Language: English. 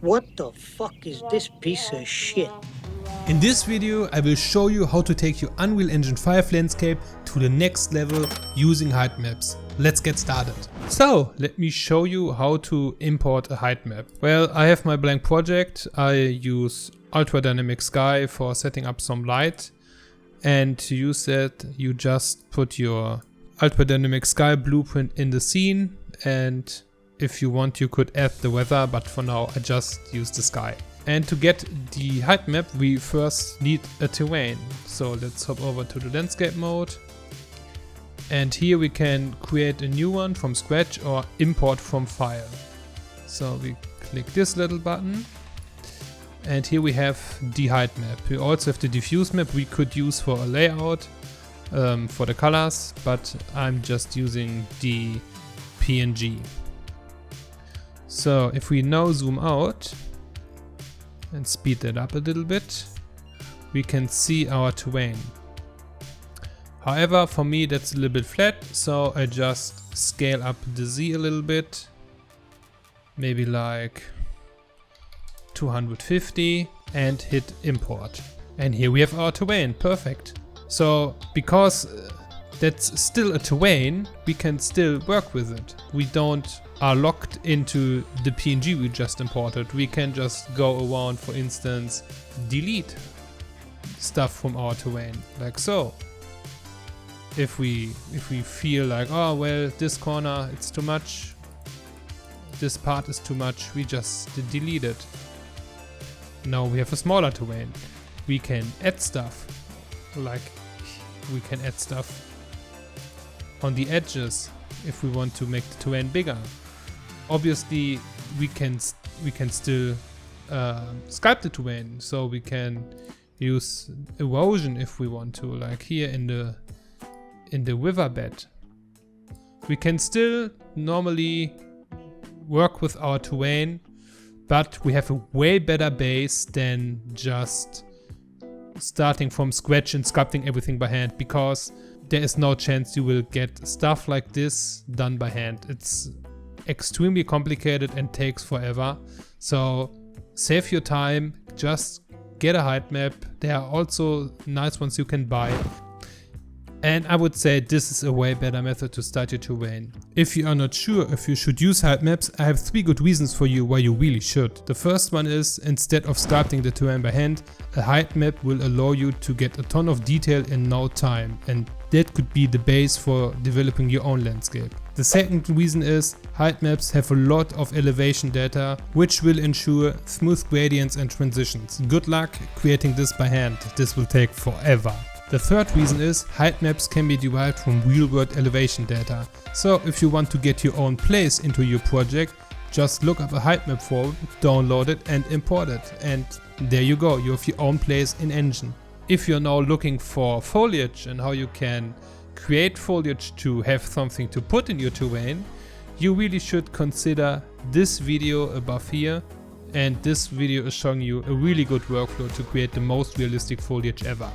What the fuck is this piece of shit? In this video I will show you how to take your Unreal Engine 5 landscape to the next level using Heightmaps. Let's get started. So let me show you how to import a Heightmap. Well, I have my blank project. I use Ultra Dynamic Sky for setting up some light, and to use that you just put your Ultra Dynamic Sky blueprint in the scene, and if you want you could add the weather, but for now I just use the sky. And to get the height map we first need a terrain. So let's hop over to the landscape mode. And here we can create a new one from scratch or import from file. So we click this little button. And here we have the height map. We also have the diffuse map we could use for a layout for the colors, but I'm just using the PNG. So if we now zoom out and speed that up a little bit, we can see our terrain. However, for me that's a little bit flat, so I just scale up the Z a little bit, maybe like 250, and hit import. And here we have our terrain, perfect. So because that's still a terrain, we can still work with it. We are locked into the PNG we just imported. We can just go around, for instance, delete stuff from our terrain, like so. If we feel like, oh well, this corner it's too much, this part is too much, we just delete it. Now we have a smaller terrain. We can add stuff, like we can add stuff on the edges if we want to make the terrain bigger. Obviously we can still sculpt the terrain, so we can use erosion if we want to, like here in the riverbed. We can still normally work with our terrain, but we have a way better base than just starting from scratch and sculpting everything by hand, because there is no chance you will get stuff like this done by hand. It's extremely complicated and takes forever. So save your time, just get a height map. There are also nice ones you can buy. And I would say this is a way better method to start your terrain. If you are not sure if you should use height maps, I have 3 good reasons for you why you really should. The first one is, instead of sculpting the terrain by hand, a height map will allow you to get a ton of detail in no time, and that could be the base for developing your own landscape. The second reason is, height maps have a lot of elevation data, which will ensure smooth gradients and transitions. Good luck creating this by hand, this will take forever. The third reason is, height maps can be derived from real-world elevation data. So if you want to get your own place into your project, just look up a height map forum, download it and import it. And there you go, you have your own place in Engine. If you're now looking for foliage and how you can create foliage to have something to put in your terrain, you really should consider this video above here. And this video is showing you a really good workflow to create the most realistic foliage ever.